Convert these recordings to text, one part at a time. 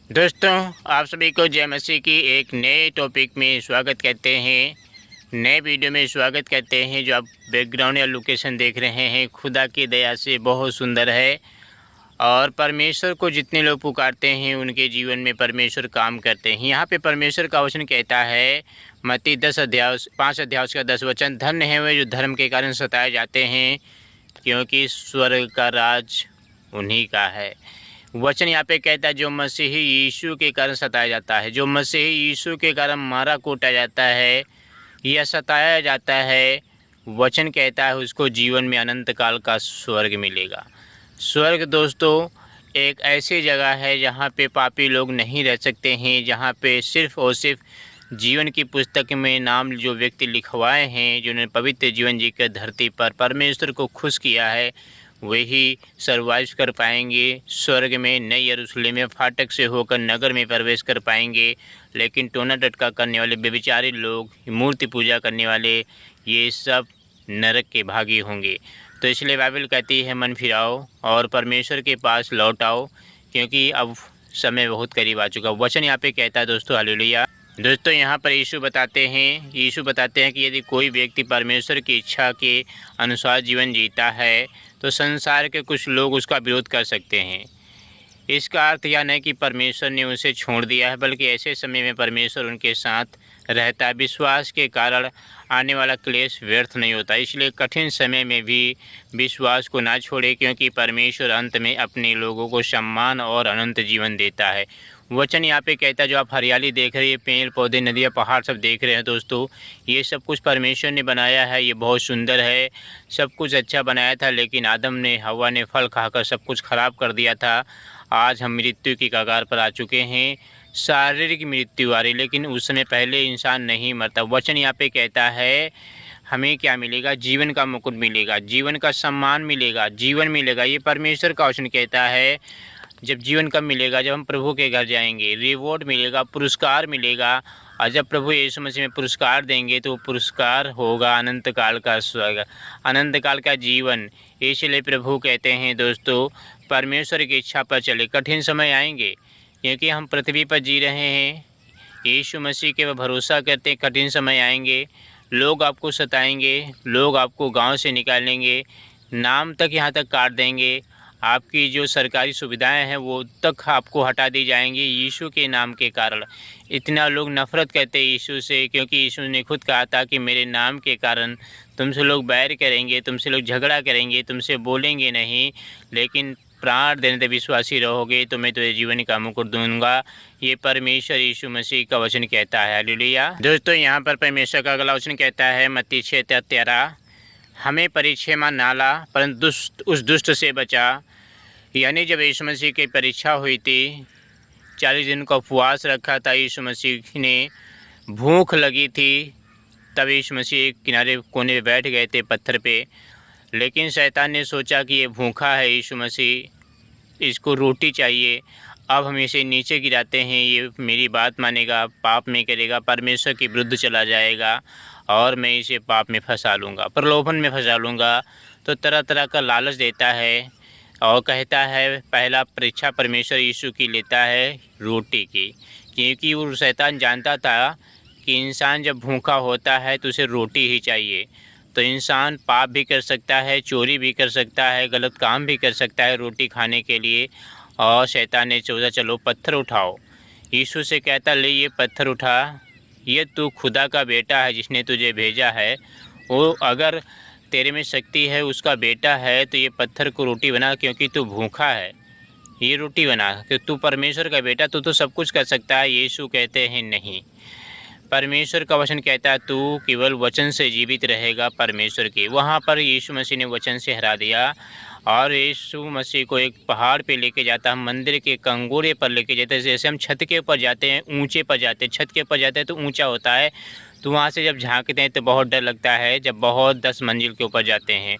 दोस्तों, आप सभी को जय मसीह की एक नए टॉपिक में स्वागत करते हैं। नए वीडियो में स्वागत करते हैं। जो आप बैकग्राउंड या लोकेशन देख रहे हैं, खुदा की दया से बहुत सुंदर है और परमेश्वर को जितने लोग पुकारते हैं उनके जीवन में परमेश्वर काम करते हैं। यहाँ पे परमेश्वर का वचन कहता है, मत्ती 5 अध्याय का 10 वचन, धन्य है वे जो धर्म के कारण सताए जाते हैं, क्योंकि स्वर्ग का राज उन्हीं का है। वचन यहाँ पे कहता है, जो मसीही यीशु के कारण सताया जाता है, जो मसीही यीशु के कारण मारा कूटा जाता है या सताया जाता है, वचन कहता है उसको जीवन में अनंत काल का स्वर्ग मिलेगा। स्वर्ग दोस्तों एक ऐसी जगह है जहाँ पे पापी लोग नहीं रह सकते हैं, जहाँ पे सिर्फ़ और सिर्फ जीवन की पुस्तक में नाम जो व्यक्ति लिखवाए हैं, जिन्होंने पवित्र जीवन जीकर धरती पर परमेश्वर को खुश किया है, वही सर्वाइव कर पाएंगे। स्वर्ग में नई यरूशलेम में फाटक से होकर नगर में प्रवेश कर पाएंगे। लेकिन टोना टटका करने वाले बेविचारी लोग, मूर्ति पूजा करने वाले, ये सब नरक के भागी होंगे। तो इसलिए बाइबल कहती है, मन फिराओ और परमेश्वर के पास लौट आओ, क्योंकि अब समय बहुत करीब आ चुका। वचन यहाँ पे कहता है दोस्तों, हालेलुया। दोस्तों यहाँ पर यीशु बताते हैं कि यदि कोई व्यक्ति परमेश्वर की इच्छा के अनुसार जीवन जीता है तो संसार के कुछ लोग उसका विरोध कर सकते हैं। इसका अर्थ यह नहीं कि परमेश्वर ने उसे छोड़ दिया है, बल्कि ऐसे समय में परमेश्वर उनके साथ रहता है। विश्वास के कारण आने वाला क्लेश व्यर्थ नहीं होता। इसलिए कठिन समय में भी विश्वास को ना छोड़े, क्योंकि परमेश्वर अंत में अपने लोगों को सम्मान और अनंत जीवन देता है। वचन यहाँ पे कहता है, जो आप हरियाली देख रहे हैं, पेड़ पौधे नदियाँ पहाड़ सब देख रहे हैं दोस्तों, ये सब कुछ परमेश्वर ने बनाया है। ये बहुत सुंदर है, सब कुछ अच्छा बनाया था, लेकिन आदम ने हवा ने फल खाकर सब कुछ ख़राब कर दिया था। आज हम मृत्यु की कगार पर आ चुके हैं, शारीरिक मृत्यु आ रही, लेकिन उस समय पहले इंसान नहीं मरता। वचन यहाँ पे कहता है, हमें क्या मिलेगा? जीवन का मुकुट मिलेगा, जीवन का सम्मान मिलेगा, जीवन मिलेगा। ये परमेश्वर का वचन कहता है। जब जीवन कब मिलेगा? जब हम प्रभु के घर जाएंगे, रिवॉर्ड मिलेगा, पुरस्कार मिलेगा। और जब प्रभु यीशु मसीह में पुरस्कार देंगे तो पुरस्कार होगा अनंत काल का स्वर्ग, अनंत काल का जीवन। इसलिए प्रभु कहते हैं दोस्तों, परमेश्वर की इच्छा पर चले। कठिन समय आएंगे, क्योंकि हम पृथ्वी पर जी रहे हैं, यीशु मसीह के भरोसा करते हैं। कठिन समय आएंगे, लोग आपको सताएंगे, लोग आपको गांव से निकालेंगे, नाम तक यहाँ तक काट देंगे। आपकी जो सरकारी सुविधाएं हैं वो तक आपको हटा दी जाएंगी यीशु के नाम के कारण। इतना लोग नफ़रत करते हैं यीशु से, क्योंकि यीशु ने खुद कहा था कि मेरे नाम के कारण तुमसे लोग बैर करेंगे, तुमसे लोग झगड़ा करेंगे, तुमसे बोलेंगे नहीं, लेकिन प्राण देने विश्वासी रहोगे तो मैं तुझे जीवन का मुकुट दूंगा। ये परमेश्वर यीशु मसीह का वचन कहता है। हालेलुया। दोस्तों यहाँ पर परमेश्वर का अगला वचन कहता है, मत्ती 6:13, हमें परीक्षा में ना ला, परंतु उस दुष्ट से बचा। यानी जब यीशु मसीह की परीक्षा हुई थी, 40 दिन का उपवास रखा था यीशु मसीह ने, भूख लगी थी, तब यीशु मसीह एक किनारे कोने पे बैठ गए थे पत्थर पे। लेकिन शैतान ने सोचा कि ये भूखा है यीशु मसीह, इसको रोटी चाहिए, अब हम इसे नीचे गिराते हैं, ये मेरी बात मानेगा, पाप में करेगा, परमेश्वर के विरुद्ध चला जाएगा और मैं इसे पाप में फंसा लूँगा, प्रलोभन में फंसा लूँगा। तो तरह तरह का लालच देता है और कहता है, पहला परीक्षा परमेश्वर यीशु की लेता है, रोटी की, क्योंकि वो शैतान जानता था कि इंसान जब भूखा होता है तो उसे रोटी ही चाहिए। तो इंसान पाप भी कर सकता है, चोरी भी कर सकता है, गलत काम भी कर सकता है रोटी खाने के लिए। और शैतान ने सोचा, चलो पत्थर उठाओ। यीशु से कहता, ले ये पत्थर उठा, ये तू खुदा का बेटा है जिसने तुझे भेजा है, वो अगर तेरे में शक्ति है, उसका बेटा है, तो ये पत्थर को रोटी बना, क्योंकि तू भूखा है, ये रोटी बना, कि तू परमेश्वर का बेटा, तू तो सब कुछ कर सकता है। यीशु कहते हैं नहीं, परमेश्वर का वचन कहता है तू केवल वचन से जीवित रहेगा परमेश्वर के। वहाँ पर यीशु मसीह ने वचन से हरा दिया और यीशु मसीह को एक पहाड़ पे लेके जाता, हम मंदिर के कंगोरे पर लेके जाते हैं। जैसे हम छत के ऊपर जाते हैं, ऊंचे पर जाते हैं, छत के ऊपर जाते हैं तो ऊंचा होता है, तो वहाँ से जब झांकते हैं तो बहुत डर लगता है, जब बहुत 10 मंजिल के ऊपर जाते हैं।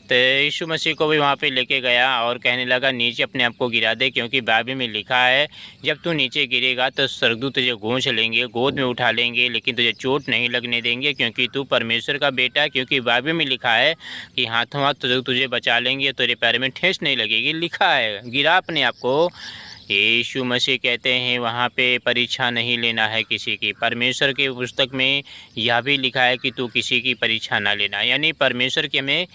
तो यीशु मसीह को भी वहाँ पे लेके गया और कहने लगा, नीचे अपने आप को गिरा दे, क्योंकि बाइबल में लिखा है, जब तू नीचे गिरेगा तो स्वर्गदूत तुझे गूंज लेंगे, गोद में उठा लेंगे, लेकिन तुझे चोट नहीं लगने देंगे, क्योंकि तू परमेश्वर का बेटा है। क्योंकि बाइबल में लिखा है कि हाथों हाथ तुझे बचा लेंगे, तेरे पैर में ठेस नहीं लगेगी, लिखा है। गिरा अपने आप को, यीशु मसीह कहते हैं वहाँ पे परीक्षा नहीं लेना है किसी की। परमेश्वर के पुस्तक में यह भी लिखा है कि तू किसी की परीक्षा ना लेना, यानी परमेश्वर की हमें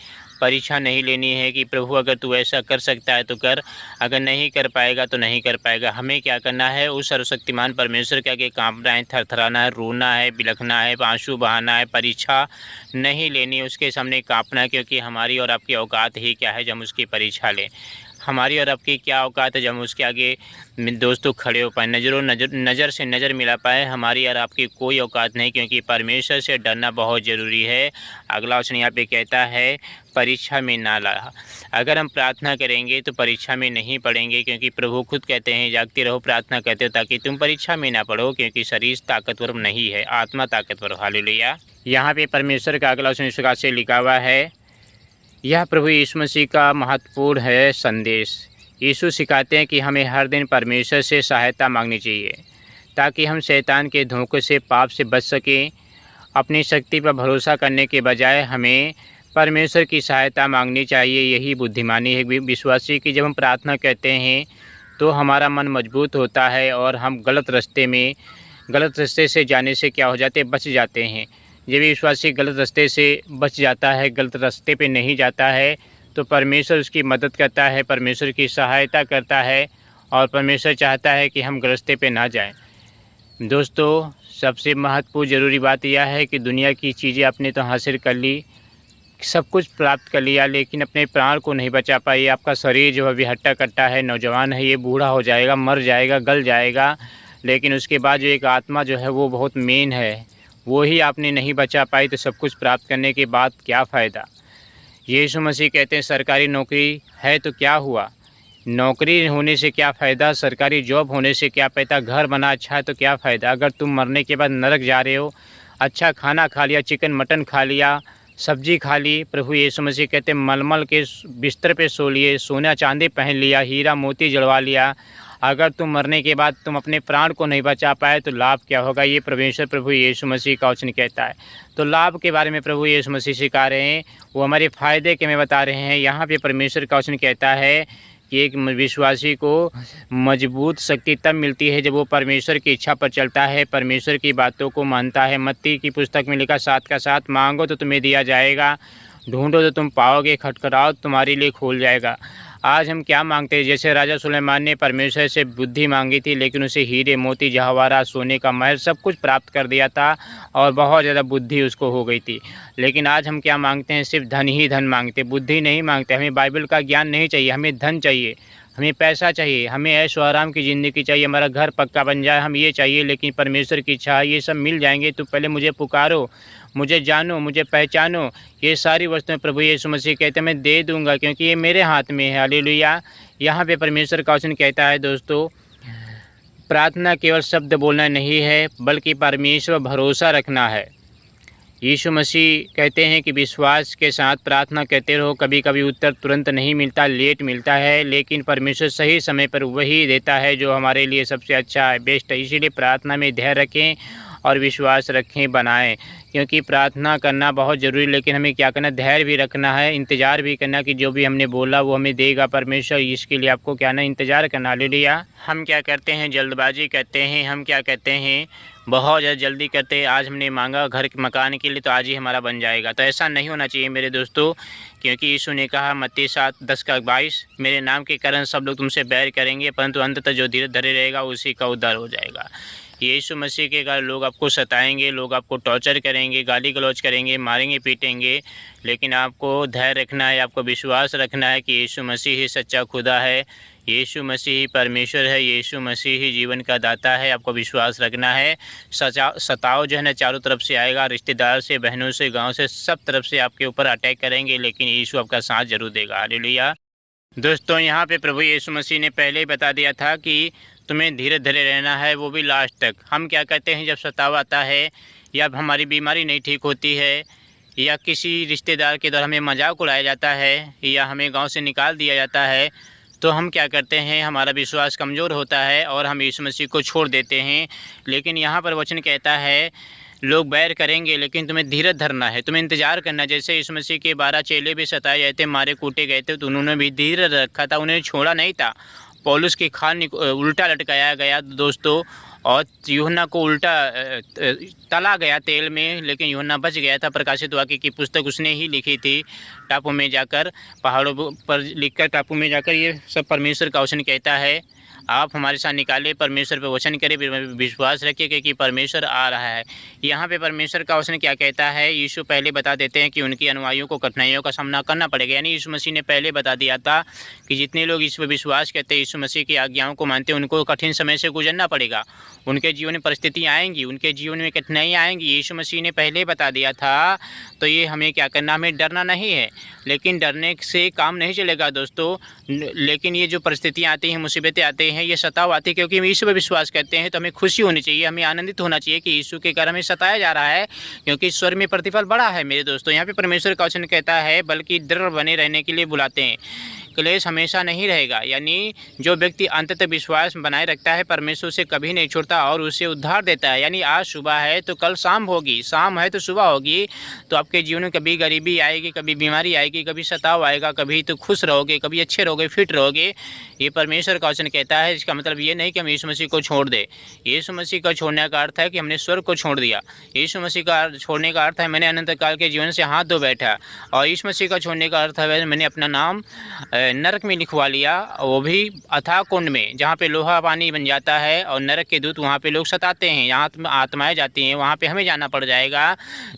परीक्षा नहीं लेनी है कि प्रभु अगर तू ऐसा कर सकता है तो कर, अगर नहीं कर पाएगा तो नहीं कर पाएगा। हमें क्या करना है, उस सर्वशक्तिमान परमेश्वर के आगे कांपना है, थरथराना है, रोना है, बिलखना है, आंसू बहाना है। परीक्षा नहीं लेनी, उसके सामने कांपना है, क्योंकि हमारी और आपकी औकात ही क्या है जब हम उसकी परीक्षा लें। हमारी और आपकी क्या औकात है जब हम उसके आगे दोस्तों खड़े हो पाए, नज़र से नज़र मिला पाए। हमारी और आपकी कोई औकात नहीं, क्योंकि परमेश्वर से डरना बहुत ज़रूरी है। अगला वचन यहाँ पे कहता है परीक्षा में ना ला। अगर हम प्रार्थना करेंगे तो परीक्षा में नहीं पड़ेंगे, क्योंकि प्रभु खुद कहते हैं जागते रहो प्रार्थना करते हो ताकि तुम परीक्षा में ना पढ़ो, क्योंकि शरीर ताकतवर नहीं है, आत्मा ताकतवर। हालेलुया। यहाँ पे परमेश्वर का अगला वचन इस प्रकार से लिखा हुआ है, यह प्रभु यीशु मसीह का महत्वपूर्ण है संदेश। यीशु सिखाते हैं कि हमें हर दिन परमेश्वर से सहायता मांगनी चाहिए ताकि हम शैतान के धोखे से, पाप से बच सकें। अपनी शक्ति पर भरोसा करने के बजाय हमें परमेश्वर की सहायता मांगनी चाहिए। यही बुद्धिमानी है विश्वासी की। जब हम प्रार्थना करते हैं तो हमारा मन मजबूत होता है और हम गलत रास्ते से जाने से क्या हो जाते, बच जाते हैं। जब विश्वासी गलत रास्ते से बच जाता है, गलत रास्ते पे नहीं जाता है, तो परमेश्वर उसकी मदद करता है, परमेश्वर की सहायता करता है और परमेश्वर चाहता है कि हम गलत रास्ते पे ना जाएं। दोस्तों, सबसे महत्वपूर्ण ज़रूरी बात यह है कि दुनिया की चीज़ें आपने तो हासिल कर ली, सब कुछ प्राप्त कर लिया, लेकिन अपने प्राण को नहीं बचा पाई। आपका शरीर जो अभी हट्टा कट्टा है, नौजवान है, ये बूढ़ा हो जाएगा, मर जाएगा, गल जाएगा, लेकिन उसके बाद जो एक आत्मा जो है वो बहुत मेन है, वो ही आपने नहीं बचा पाई, तो सब कुछ प्राप्त करने के बाद क्या फ़ायदा। यीशु मसीह कहते हैं सरकारी नौकरी है तो क्या हुआ, नौकरी होने से क्या फ़ायदा, सरकारी जॉब होने से क्या फ़ायदा, घर बना अच्छा है तो क्या फ़ायदा, अगर तुम मरने के बाद नरक जा रहे हो। अच्छा खाना खा लिया, चिकन मटन खा लिया, सब्जी खा ली, प्रभु यीशु मसीह कहते हैं मलमल के बिस्तर पे सो लिए, सोना चांदी पहन लिया, हीरा मोती जड़वा लिया, अगर तुम मरने के बाद तुम अपने प्राण को नहीं बचा पाए तो लाभ क्या होगा। ये परमेश्वर प्रभु यीशु मसीह का वचन कहता है। तो लाभ के बारे में प्रभु यीशु मसीह सिखा रहे हैं, वो हमारे फ़ायदे के में बता रहे हैं। यहाँ पे परमेश्वर का वचन कहता है कि एक विश्वासी को मजबूत शक्ति तब मिलती है जब वो परमेश्वर की इच्छा पर चलता है, परमेश्वर की बातों को मानता है। मत्ती की पुस्तक में लिखा 7 का 7, मांगो तो तुम्हें दिया जाएगा, ढूंढो तो तुम पाओगे, खटखटाओ तो तुम्हारे लिए खोल जाएगा। आज हम क्या मांगते हैं, जैसे राजा सुलेमान ने परमेश्वर से बुद्धि मांगी थी, लेकिन उसे हीरे मोती जवाहरात सोने का महल सब कुछ प्राप्त कर दिया था और बहुत ज़्यादा बुद्धि उसको हो गई थी। लेकिन आज हम क्या मांगते हैं, सिर्फ धन ही धन मांगते, बुद्धि नहीं मांगते। हमें बाइबल का ज्ञान नहीं चाहिए, हमें धन चाहिए, हमें पैसा चाहिए, हमें ऐशो आराम की ज़िंदगी चाहिए, हमारा घर पक्का बन जाए, हम ये चाहिए। लेकिन परमेश्वर की इच्छा ये सब मिल जाएंगे, तो पहले मुझे पुकारो, मुझे जानो, मुझे पहचानो। ये सारी वस्तुएं प्रभु यीशु मसीह कहते हैं मैं दे दूंगा, क्योंकि ये मेरे हाथ में है। हालेलुया। यहाँ पे परमेश्वर का वचन कहता है दोस्तों, प्रार्थना केवल शब्द बोलना नहीं है, बल्कि परमेश्वर भरोसा रखना है। यीशु मसीह कहते हैं कि विश्वास के साथ प्रार्थना करते रहो। कभी कभी उत्तर तुरंत नहीं मिलता, लेट मिलता है, लेकिन परमेश्वर सही समय पर वही देता है जो हमारे लिए सबसे अच्छा है, बेस्ट है। इसीलिए प्रार्थना में धैर्य रखें और विश्वास रखें, बनाएं, क्योंकि प्रार्थना करना बहुत ज़रूरी, लेकिन हमें क्या करना, धैर्य भी रखना है, इंतज़ार भी करना कि जो भी हमने बोला वो हमें देगा परमेश्वर। इसके लिए आपको क्या ना, इंतज़ार करना। हालेलुया। हम क्या करते हैं, जल्दबाजी करते हैं, हम क्या कहते हैं, बहुत ज़्यादा जल्दी करते हैं। आज हमने मांगा घर मकान के लिए तो आज ही हमारा बन जाएगा, तो ऐसा नहीं होना चाहिए मेरे दोस्तों, क्योंकि यीशु ने कहा मत्ती 7:10-22, मेरे नाम के कारण सब लोग तुमसे बैर करेंगे, परंतु अंततः जो धीरे धरे रहेगा उसी का उद्धार हो जाएगा। यीशु मसीह के कारण लोग आपको सताएंगे, लोग आपको टॉर्चर करेंगे, गाली गलौज करेंगे, मारेंगे, पीटेंगे, लेकिन आपको धैर्य रखना है, आपको विश्वास रखना है कि यीशु मसीह ही सच्चा खुदा है, यीशु मसीह ही परमेश्वर है, यीशु मसीह ही जीवन का दाता है। आपको विश्वास रखना है। सताव जो है ना चारों तरफ से आएगा, रिश्तेदार से, बहनों से, गांव से, सब तरफ से आपके ऊपर अटैक करेंगे, लेकिन यीशु आपका साथ जरूर देगा। हालेलुया। दोस्तों, यहाँ पे प्रभु यीशु मसीह ने पहले ही बता दिया था कि तुम्हें धीरे धीरे रहना है, वो भी लास्ट तक। हम क्या कहते हैं, जब सताव आता है या हमारी बीमारी नहीं ठीक होती है या किसी रिश्तेदार के द्वारा हमें मजाक उड़ाया जाता है या हमें गांव से निकाल दिया जाता है, तो हम क्या करते हैं, हमारा विश्वास कमज़ोर होता है और हम यीशु मसीह को छोड़ देते हैं। लेकिन यहाँ पर वचन कहता है लोग बैर करेंगे, लेकिन तुम्हें धीरज धरना है, तुम्हें इंतजार करना है। जैसे यीशु मसीह के 12 चेले भी सताए गए थे, मारे कूटे गए थे, तो उन्होंने भी धीरज रखा था, उन्हें छोड़ा नहीं था पौलुस की खाल उल्टा लटकाया गया दोस्तों, और यूहन्ना को उल्टा तला गया तेल में, लेकिन यूहन्ना बच गया था। प्रकाशित वाक्य की पुस्तक उसने ही लिखी थी, टापू में जाकर, पहाड़ों पर लिखकर टापू में जाकर। ये सब परमेश्वर का वचन कहता है। आप हमारे साथ निकाले, परमेश्वर पर वचन करें, विश्वास रखिए क्योंकि परमेश्वर आ रहा है। यहाँ पे परमेश्वर का वचन क्या कहता है, यीशु पहले बता देते हैं कि उनके अनुयायियों को कठिनाइयों का सामना करना पड़ेगा। यानी यीशु मसीह ने पहले बता दिया था कि जितने लोग इस पर विश्वास करते हैं, यीशु मसीह की आज्ञाओं को मानते हैं, उनको कठिन समय से गुजरना पड़ेगा। उनके जीवन में परिस्थितियाँ आएंगी, उनके जीवन में कठिनाइयाँ आएंगी, यीशु मसीह ने पहले बता दिया था। तो ये हमें क्या करना, हमें डरना नहीं है। लेकिन डरने से काम नहीं चलेगा दोस्तों। लेकिन ये जो परिस्थितियाँ आती हैं, मुसीबतें आती हैं, ये सताव आती है क्योंकि हम यीशु पर विश्वास करते हैं। तो हमें खुशी होनी चाहिए, हमें आनंदित होना चाहिए कि यीशु के कारण हमें सताया जा रहा है, क्योंकि स्वर्ग में प्रतिफल बड़ा है मेरे दोस्तों। यहाँ पे परमेश्वर का वचन कहता है, बल्कि दृढ़ बने रहने के लिए बुलाते हैं। क्लेश हमेशा नहीं रहेगा। यानी जो व्यक्ति अंत तक विश्वास बनाए रखता है, परमेश्वर से कभी नहीं छूटता और उसे उद्धार देता है। यानी आज सुबह है तो कल शाम होगी, शाम है तो सुबह होगी। तो आपके जीवन में कभी गरीबी आएगी, कभी बीमारी आएगी, कभी सताव आएगा, कभी तो खुश रहोगे, कभी अच्छे रहोगे, फिट रहोगे। ये परमेश्वर का वचन कहता है। इसका मतलब ये नहीं कि हम यीशु मसीह को छोड़ दें। यीशु मसीह का छोड़ने का अर्थ है कि हमने स्वर्ग को छोड़ दिया। यीशु मसीह का छोड़ने का अर्थ है मैंने अनंत काल के जीवन से हाथ धो बैठा। और यीशु मसीह का छोड़ने का अर्थ है मैंने अपना नाम नरक में लिखवा लिया, वो भी अथाह कुंड में, जहाँ पे लोहा पानी बन जाता है और नरक के दूत वहाँ पे लोग सताते हैं, यहाँ आत्माएं जाती हैं, वहाँ पे हमें जाना पड़ जाएगा।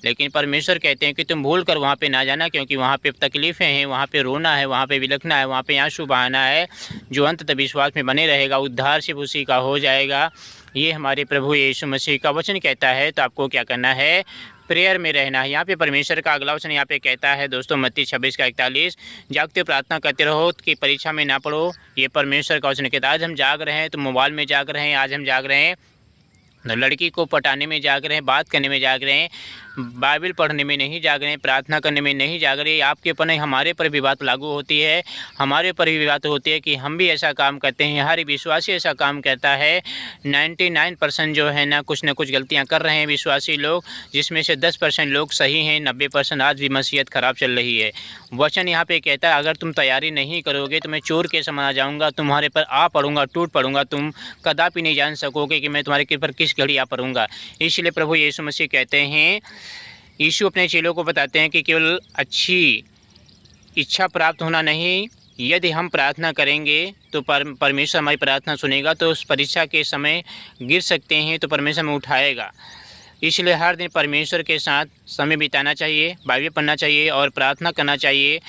लेकिन परमेश्वर कहते हैं कि तुम भूल कर वहाँ पे ना जाना, क्योंकि वहाँ पे तकलीफ़ें हैं, वहाँ पे रोना है, वहाँ पे विलखना है, वहाँ पे आंसू बहाना है। जो अंत तक विश्वास में बने रहेगा, उद्धार सिर्फ उसी का हो जाएगा। ये हमारे प्रभु यीशु मसीह का वचन कहता है। तो आपको क्या करना है, प्रेयर में रहना है। यहाँ पे परमेश्वर का अगला वचन यहाँ पे कहता है दोस्तों, मत्ती 26:41, जागते प्रार्थना करते रहो कि परीक्षा में ना पड़ो। ये परमेश्वर का वचन कहता है। आज हम जाग रहे हैं तो मोबाइल में जाग रहे हैं, आज हम जाग रहे हैं लड़की को पटाने में जाग रहे हैं, बात करने में जाग रहे हैं, बाइबल पढ़ने में नहीं जाग रहे हैं, प्रार्थना करने में नहीं जाग रहे। आपके ऊपर नहीं, हमारे पर भी बात लागू होती है। हमारे ऊपर भी बात होती है कि हम भी ऐसा काम करते हैं, हर विश्वासी ऐसा काम करता है। 99% जो है ना कुछ गलतियां कर रहे हैं विश्वासी लोग, जिसमें से 10% लोग सही हैं, 90% आज भी मसीहत ख़राब चल रही है। वचन यहाँ पे कहता है, अगर तुम तैयारी नहीं करोगे तो मैं चोर के समान आ जाऊँगा, तुम्हारे पर आ पड़ूंगा, टूट पड़ूंगा, तुम कदापि नहीं जान सकोगे कि मैं तुम्हारे पर किस घड़ी आ पड़ूंगा। इसलिए प्रभु यीशु मसीह कहते हैं, यीशु अपने चेलों को बताते हैं कि केवल अच्छी इच्छा प्राप्त होना नहीं, यदि हम प्रार्थना करेंगे तो परमेश्वर हमारी प्रार्थना सुनेगा। तो उस परीक्षा के समय गिर सकते हैं तो परमेश्वर हमें उठाएगा। इसलिए हर दिन परमेश्वर के साथ समय बिताना चाहिए, बाइबल पढ़ना चाहिए और प्रार्थना करना चाहिए।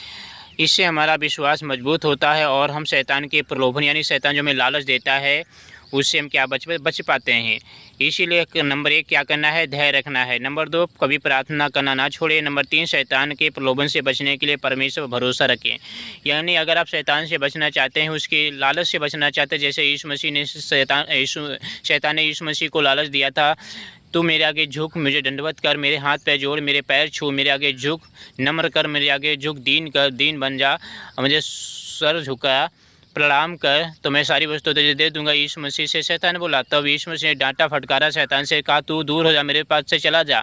इससे हमारा विश्वास मजबूत होता है और हम शैतान के प्रलोभन, यानी शैतान जो हमें लालच देता है, उससे हम क्या बच पाते हैं। इसीलिए नंबर 1 क्या करना है, धैर्य रखना है। नंबर 2 कभी प्रार्थना करना ना छोड़े। नंबर 3 शैतान के प्रलोभन से बचने के लिए परमेश्वर पर भरोसा रखें। यानी अगर आप शैतान से बचना चाहते हैं, उसके लालच से बचना चाहते हैं, जैसे यीशु मसीह ने शैतान ने यीशु मसीह को लालच दिया था, तू मेरे आगे झुक, मुझे दंडवत कर, मेरे हाथ पैर जोड़, मेरे पैर छू, मेरे आगे झुक, नम्र कर, मेरे आगे झुक, दीन बन जा, मुझे सर झुका, प्रणाम कर, तो मैं सारी वस्तु तुझे दे दूंगा। यीशु मसीह से शैतान बोला। तब यीशु मसीह ने डांटा फटकारा शैतान से, कहा तू दूर हो जा, मेरे पास से चला जा,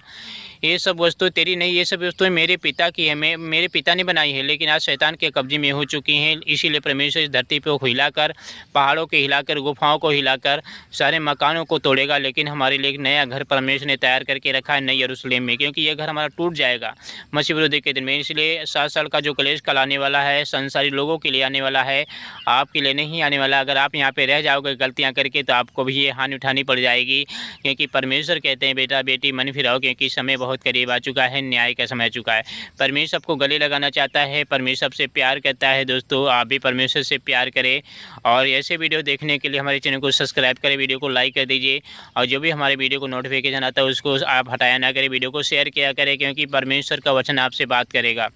ये सब वस्तु तेरी नहीं, ये सब वस्तुएं मेरे पिता की है, मेरे पिता ने बनाई है, लेकिन आज शैतान के कब्जे में हो चुकी हैं। इसीलिए परमेश्वर इस धरती को हिलाकर, पहाड़ों को हिलाकर, गुफाओं को हिलाकर, सारे मकानों को तोड़ेगा, लेकिन हमारे लिए एक नया घर परमेश्वर ने तैयार करके रखा है नई यरूशलेम में, क्योंकि यह घर हमारा टूट जाएगा मसीह विरोधी के दिन में। इसलिए 7 साल का जो क्लेश कल आने वाला है, संसारी लोगों के लिए आने वाला है, आपके लिए नहीं आने वाला। अगर आप यहाँ पे रह जाओगे गलतियाँ करके तो आपको भी ये हानि उठानी पड़ जाएगी, क्योंकि परमेश्वर कहते हैं बेटा बेटी मन फिराओ, क्योंकि समय बहुत करीब आ चुका है, न्याय का समय आ चुका है। परमेश्वर आपको गले लगाना चाहता है, परमेश्वर आपसे प्यार करता है। दोस्तों आप भी परमेश्वर से प्यार करें और ऐसे वीडियो देखने के लिए हमारे चैनल को सब्सक्राइब करें, वीडियो को लाइक कर दीजिए और जो भी हमारे वीडियो को नोटिफिकेशन आता है उसको आप हटाया ना करें, वीडियो को शेयर किया करें, क्योंकि परमेश्वर का वचन आपसे बात करेगा।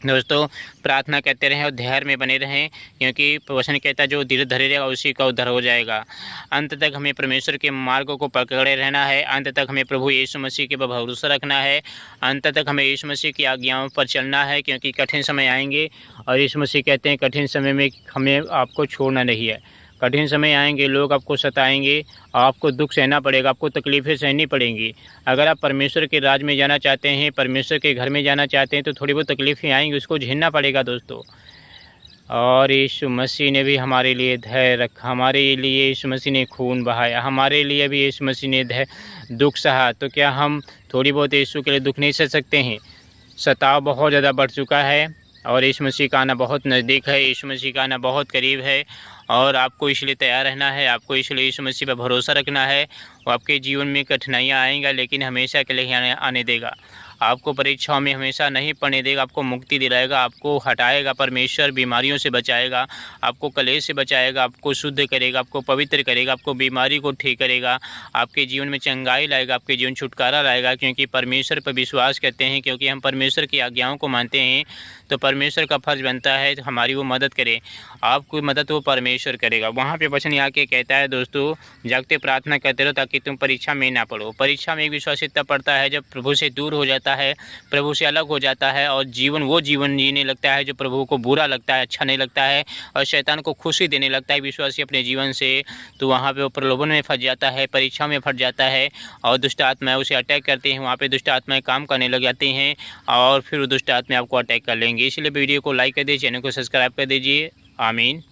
दोस्तों प्रार्थना करते रहें और धैर्य में बने रहें, क्योंकि वचन कहता है जो धीरे धरे रहेगा उसी का उद्धार हो जाएगा। अंत तक हमें परमेश्वर के मार्गों को पकड़े रहना है, अंत तक हमें प्रभु यीशु मसीह के पर भरोसा रखना है, अंत तक हमें यीशु मसीह की आज्ञाओं पर चलना है, क्योंकि कठिन समय आएंगे और यीशु मसीह कहते हैं कठिन समय में हमें आपको छोड़ना नहीं है। कठिन समय आएंगे, लोग आपको सताएंगे, आपको दुख सहना पड़ेगा, आपको तकलीफ़ें सहनी पड़ेंगी। अगर आप परमेश्वर के राज में जाना चाहते हैं, परमेश्वर के घर में जाना चाहते हैं, तो थोड़ी बहुत तकलीफ़ें आएंगी, उसको झेलना पड़ेगा दोस्तों। और यीशु मसीह ने भी हमारे लिए धैर्य रखा, हमारे लिए यीशु मसीह ने खून बहाया, हमारे लिए भी यीशु मसीह ने दुख सहा। तो क्या हम थोड़ी बहुत यीशु के लिए दुख नहीं सह सकते हैं? सताव बहुत ज़्यादा बढ़ चुका है और यीशु मसीह का आना बहुत नज़दीक है, यीशु मसीह का आना बहुत करीब है। और आपको इसलिए तैयार रहना है, आपको इसलिए यीशु मसीह पर भरोसा रखना है। वो आपके जीवन में कठिनाइयाँ आएंगी लेकिन हमेशा के लिए आने देगा। आपको परीक्षाओं में हमेशा नहीं पड़ने देगा, आपको मुक्ति दिलाएगा, आपको हटाएगा परमेश्वर, बीमारियों से बचाएगा, आपको कलेश से बचाएगा, आपको शुद्ध करेगा, आपको पवित्र करेगा, आपको बीमारी को ठीक करेगा, आपके जीवन में चंगाई लाएगा, आपके जीवन छुटकारा लाएगा। क्योंकि परमेश्वर पर विश्वास करते हैं, क्योंकि हम परमेश्वर की आज्ञाओं को मानते हैं, तो परमेश्वर का फर्ज बनता है हमारी वो मदद करे। आपको मदद वो परमेश्वर करेगा। वहाँ पे वचन आके कहता है दोस्तों, जागते प्रार्थना करते रहो ताकि तुम परीक्षा में ना पड़ो। परीक्षा में एक विश्वासी तब पड़ता है जब प्रभु से दूर हो जाता है, प्रभु से अलग हो जाता है और वो जीवन जीने लगता है जो प्रभु को बुरा लगता है, अच्छा नहीं लगता है और शैतान को खुशी देने लगता है विश्वासी अपने जीवन से। तो वहाँ पे वो प्रलोभन में फंस जाता है, परीक्षा में फंस जाता है और दुष्ट आत्माएं उसे अटैक करते हैं। वहाँ पे दुष्ट आत्माएं काम करने लग जाती हैं और फिर वो दुष्ट आत्माएं आपको अटैक कर लेंगे। इसलिए वीडियो को लाइक कर दीजिए, चैनल को सब्सक्राइब कर दीजिए। आमीन।